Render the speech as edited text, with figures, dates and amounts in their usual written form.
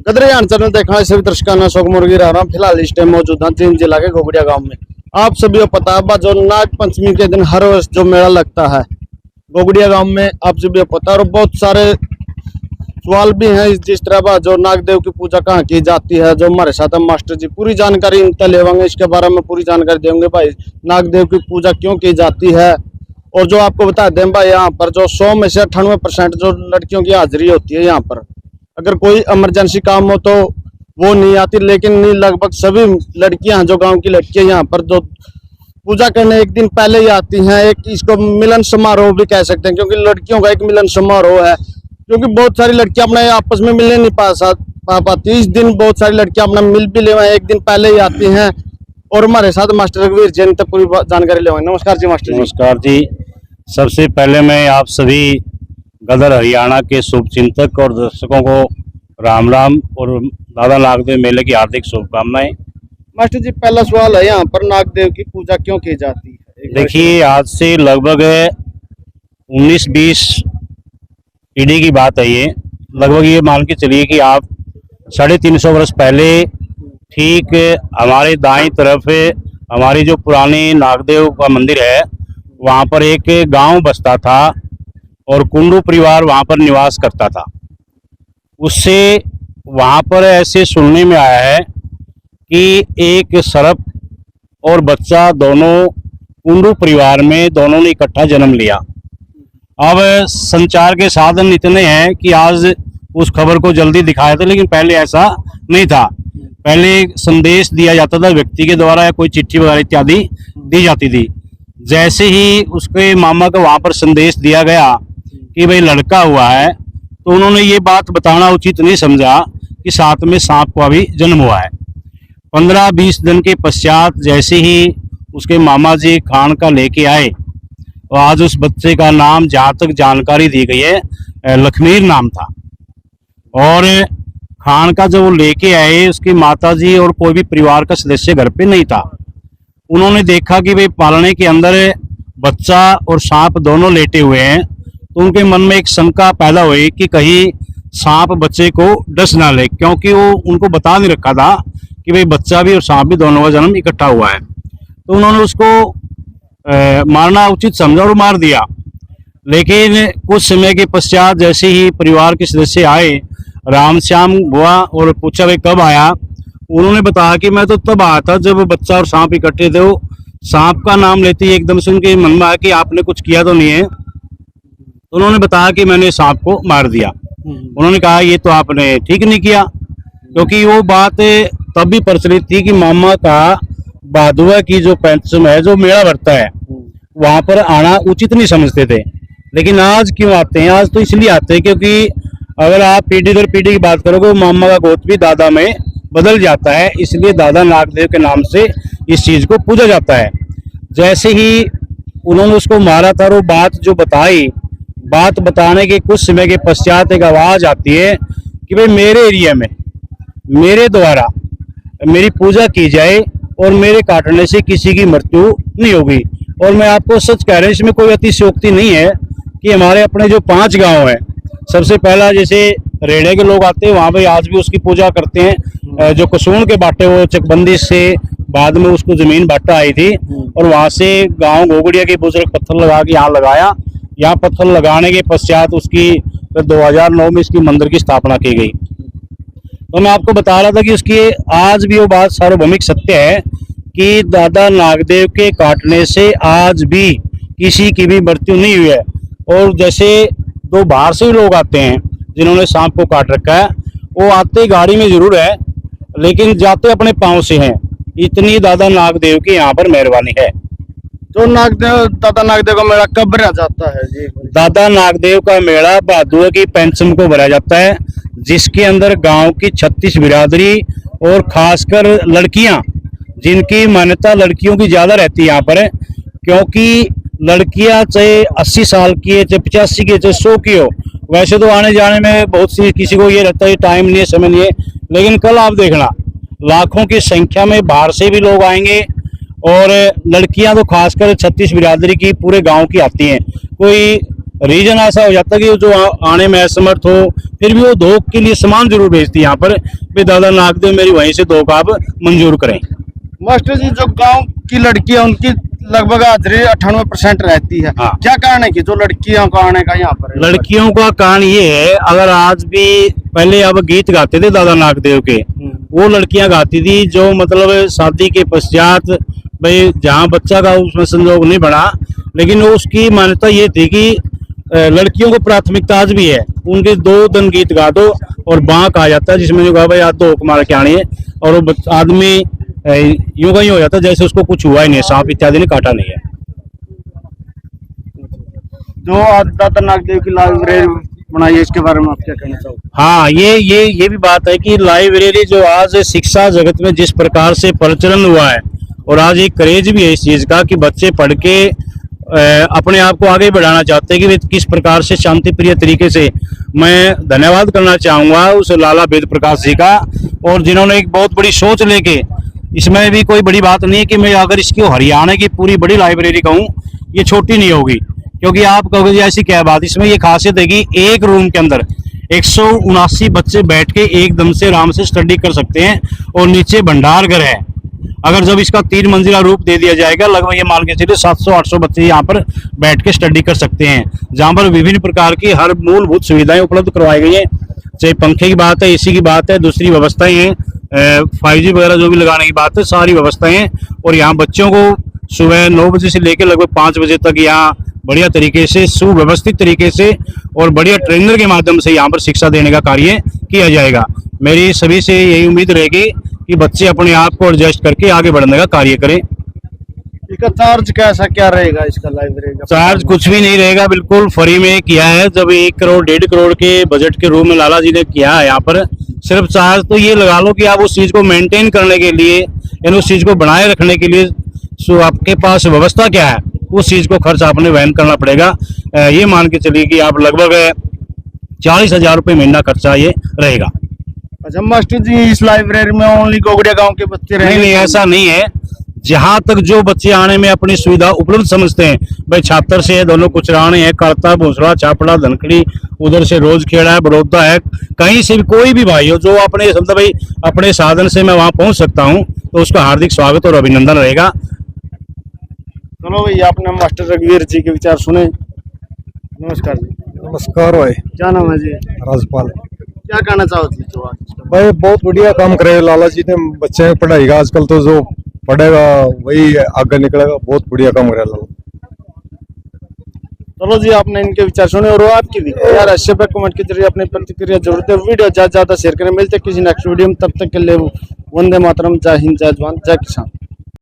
कदरियान channel देखा सभी दर्शकों ने शोक मुर्गी रहा हूँ। फिलहाल इस टाइम मौजूद है जींद जिला के घोगड़िया गांव में। आप सभी को पता है जो नाग पंचमी के दिन हर वर्ष जो मेला लगता है घोगड़िया गांव में, आप सभी को पता है। और बहुत सारे सवाल भी हैं जिस तरह जो नागदेव की पूजा कहाँ की जाती है। जो हमारे साथ है मास्टर जी, पूरी जानकारी इनका लेवांगे, इसके बारे में पूरी जानकारी देंगे। भाई नागदेव की पूजा क्यों की जाती है, और जो आपको बता दें भाई यहाँ पर जो 100 में से 98% जो लड़कियों की हाजिरी होती है यहाँ पर। अगर कोई इमरजेंसी काम हो तो वो नहीं आती, लेकिन लगभग सभी लड़कियां जो गांव की लड़कियां यहाँ पर जो पूजा करने एक दिन पहले ही आती हैं। एक इसको मिलन समारोह भी कह सकते हैं, क्योंकि लड़कियों का एक मिलन समारोह है। क्योंकि बहुत सारी लड़कियां अपने आपस में मिलने नहीं पा पाती। इस दिन बहुत सारी लड़कियां अपना मिल भी ले एक दिन पहले ही आती हैं। और हमारे साथ मास्टर रघुवीर जैन तक पूरी जानकारी ले। नमस्कार जी मास्टर जी। नमस्कार जी। सबसे पहले मैं आप सभी गदर हरियाणा के शुभचिंतक और दर्शकों को राम राम और दादा नागदेव मेले की हार्दिक शुभकामनाएं। मास्टर जी, पहला सवाल है यहाँ पर नागदेव की पूजा क्यों की जाती है? देखिए, आज से लगभग 19-20 पीढ़ी की बात है। ये लगभग ये मान के चलिए कि आप 350 वर्ष पहले ठीक हमारे दाईं तरफ हमारी जो पुरानी नागदेव का मंदिर है, वहाँ पर एक गांव बसता था और कुंडू परिवार वहाँ पर निवास करता था। उससे वहाँ पर ऐसे सुनने में आया है कि एक सर्प और बच्चा दोनों कुंडू परिवार में दोनों ने इकट्ठा जन्म लिया। अब संचार के साधन इतने हैं कि आज उस खबर को जल्दी दिखाया था, लेकिन पहले ऐसा नहीं था। पहले संदेश दिया जाता था व्यक्ति के द्वारा, या कोई चिट्ठी वगैरह इत्यादि दी जाती थी। जैसे ही उसके मामा को वहाँ पर संदेश दिया गया कि भाई लड़का हुआ है, तो उन्होंने ये बात बताना उचित नहीं समझा कि साथ में सांप का भी जन्म हुआ है। 15-20 दिन के पश्चात जैसे ही उसके मामा जी खान का लेके आए, तो आज उस बच्चे का नाम जहाँ तक जानकारी दी गई है लखमीर नाम था। और खान का जब वो लेके आए, उसकी माता जी और कोई भी परिवार का सदस्य घर पे नहीं था। उन्होंने देखा कि भाई पालने के अंदर बच्चा और सांप दोनों लेटे हुए हैं, तो उनके मन में एक शंका पैदा हुई कि कहीं सांप बच्चे को डस ना ले, क्योंकि वो उनको बता नहीं रखा था कि भाई बच्चा भी और सांप भी दोनों का जन्म इकट्ठा हुआ है। तो उन्होंने उसको मारना उचित समझा और मार दिया। लेकिन कुछ समय के पश्चात जैसे ही परिवार के सदस्य आए, राम श्याम हुआ और पूछा भाई कब आया। उन्होंने बताया कि मैं तो तब आया था जब बच्चा और सांप इकट्ठे थे। वो सांप का नाम लेते ही एकदम से उनके मन में आया कि आपने कुछ किया तो नहीं है। तो उन्होंने बताया कि मैंने सांप को मार दिया। उन्होंने कहा ये तो आपने ठीक नहीं किया, क्योंकि वो बात तब भी प्रचलित थी कि मामा का भादुआ की जो पंचम है, जो मेला भरता है, वहां पर आना उचित नहीं समझते थे। लेकिन आज क्यों आते हैं? आज तो इसलिए आते हैं क्योंकि अगर आप पीढ़ी दर पीढ़ी की बात करोगे, मामा का गोत्र भी दादा में बदल जाता है। इसलिए दादा नागदेव के नाम से इस चीज को पूजा जाता है। जैसे ही उन्होंने उसको मारा था, वो बात जो बताई, बात बताने के कुछ समय के पश्चात एक आवाज आती है कि भाई मेरे एरिया में मेरे द्वारा मेरी पूजा की जाए और मेरे काटने से किसी की मृत्यु नहीं होगी। और मैं आपको सच कह रहा हूं, इसमें कोई अतिशयोक्ति नहीं है कि हमारे अपने जो 5 गांव हैं, सबसे पहला जैसे रेड़े के लोग आते हैं, वहां पे आज भी उसकी पूजा करते हैं। जो कसून के बाटे, वो चकबंदी से बाद में उसको जमीन बाटा आई थी, और वहां से गांव घोगड़िया के बुजुर्ग पत्थर लगा के यहाँ लगाया। यहाँ पत्थर लगाने के पश्चात उसकी 2009 में इसकी मंदिर की स्थापना की गई। तो मैं आपको बता रहा था कि उसकी आज भी वो बात सार्वभौमिक सत्य है कि दादा नागदेव के काटने से आज भी किसी की भी मृत्यु नहीं हुई है। और जैसे 2 बाहर से लोग आते हैं जिन्होंने सांप को काट रखा है, वो आते गाड़ी में जरूर है, लेकिन जाते अपने पाँव से हैं। इतनी दादा नागदेव की यहाँ पर मेहरबानी है। तो दादा नागदेव का मेला कब भरा जाता है जी? दादा नागदेव का मेला भादुआ की पंचम को भरा जाता है, जिसके अंदर गांव की 36 बिरादरी और खासकर लड़कियां, जिनकी मान्यता लड़कियों की ज्यादा रहती है यहाँ पर, क्योंकि लड़कियां चाहे 80 साल की है, चाहे 85 की है, चाहे 100 की हो। वैसे तो आने जाने में बहुत सी किसी को ये रहता है टाइम नहीं है, समय नहीं है, लेकिन कल आप देखना लाखों की संख्या में बाहर से भी लोग आएंगे। और लड़कियां तो खासकर 36 बिरादरी की पूरे गांव की आती हैं। कोई रीजन ऐसा हो जाता है कि जो आने में असमर्थ हो, फिर भी वो धोख के लिए सामान जरूर भेजती है यहाँ पर भी दादा नागदेव मेरी वहीं से धोख आप मंजूर करें। मास्टर जी, जो गांव की लड़कियां उनकी लगभग हाजिरी 98% रहती है, हाँ। क्या कारण है कि जो लड़कियों का आने का यहाँ पर है? लड़कियों का कारण ये है, अगर आज भी पहले अब गीत गाते थे दादा नागदेव के, वो लड़कियां गाती थी जो मतलब शादी के पश्चात भाई जहाँ बच्चा का उसमें संजोग नहीं बना, लेकिन उसकी मान्यता ये थी कि लड़कियों को प्राथमिकता आज भी है, उनके 2 दिन गीत गा दो और बांक आ जाता है जिसमें जो कहा भाई आज तो मार के आनी है, और वो आदमी यूं का ही हो जाता है जैसे उसको कुछ हुआ ही नहीं, सांप इत्यादि ने काटा नहीं है। जो आज दादा नागदेव की लाइब्रेरी बनाई है, इसके बारे में आप क्या कहना चाहोगे? हाँ, ये भी बात है कि लाइब्रेरी जो आज शिक्षा जगत में जिस प्रकार से प्रचलन हुआ है, और आज एक क्रेज भी है इस चीज का कि बच्चे पढ़ के अपने आप को आगे बढ़ाना चाहते हैं कि वे किस प्रकार से शांति प्रिय तरीके से। मैं धन्यवाद करना चाहूंगा उस लाला वेद प्रकाश जी का, और जिन्होंने एक बहुत बड़ी सोच लेके, इसमें भी कोई बड़ी बात नहीं है कि मैं अगर इसकी हरियाणा की पूरी बड़ी लाइब्रेरी कहूँ, ये छोटी नहीं होगी, क्योंकि आप कहोगे ऐसी क्या बात, इसमें ये खासियत है कि एक रूम के अंदर 179 बच्चे बैठ के एकदम से आराम से स्टडी कर सकते हैं, और नीचे भंडार घर है। अगर जब इसका 3 मंजिला रूप दे दिया जाएगा, लगभग ये मान के चलिए 700-800 बच्चे यहाँ पर बैठ के स्टडी कर सकते हैं, जहाँ पर विभिन्न प्रकार की हर मूलभूत सुविधाएं उपलब्ध करवाई गई हैं, चाहे पंखे की बात है, एसी की बात है, दूसरी व्यवस्थाएं हैं, 5G वगैरह जो भी लगाने की बात है, सारी व्यवस्थाएं हैं। और यहाँ बच्चों को सुबह 9 बजे से लेकर लगभग 5 बजे तक यहाँ बढ़िया तरीके से, सुव्यवस्थित तरीके से और बढ़िया ट्रेनर के माध्यम से यहाँ पर शिक्षा देने का कार्य किया जाएगा। मेरी सभी से यही उम्मीद रहेगी कि बच्चे अपने आप को एडजस्ट करके आगे बढ़ने का कार्य करें। इसका चार्ज कैसा क्या रहेगा, इसका लाइब्रेरी का? चार्ज कुछ भी नहीं रहेगा, बिल्कुल फ्री में किया है। जब 1 करोड़ 1.5 करोड़ के बजट के रूप में लाला जी ने किया है यहाँ पर, सिर्फ चार्ज तो ये लगा लो कि आप उस चीज को मेंटेन करने के लिए, यानी उस चीज को बनाए रखने के लिए सो आपके पास व्यवस्था क्या है, उस चीज को खर्च आपने वहन करना पड़ेगा। ये मान के चलिए कि आप लगभग 40,000 रुपये महीना खर्चा ये रहेगा। अच्छा मास्टर जी, इस लाइब्रेरी में ओनली गोगड़िया गांव के बच्चे रहेंगे? नहीं, ऐसा नहीं है। जहां तक जो बच्चे आने में अपनी सुविधा उपलब्ध समझते हैं, भाई छात्र से दोनों कुचराने हैं, करता भूसड़ा चापड़ा धनखड़ी, उधर से रोज खेड़ा है, बड़ौदा है, कहीं से भी कोई भी भाई हो जो अपने समझो भाई अपने साधन से मैं वहां पहुंच सकता हूं, तो उसका हार्दिक स्वागत और अभिनंदन रहेगा। चलो भाई, आपने मास्टर रघुवीर जी के विचार सुने। नमस्कार जी। नमस्कार भाई। क्या नाम है जी? राजपाल। क्या कहना चाहोगे जो आज? भाई बहुत बढ़िया काम करे लाला जी ने बच्चे की पढ़ाई का। आजकल तो जो पढ़ेगा वही आगे निकलेगा। बहुत बढ़िया काम करे लाला। चलो जी, आपने इनके विचार सुने, और आपकी भी यार ऐसे पे कमेंट के जरिए अपनी प्रतिक्रिया जरूर दें। वीडियो ज्यादा शेयर करें। मिलते किसी नेक्स्ट वीडियो में, तब तक के लिए वंदे मातरम, जय हिंद, जय जवान, जय किसान।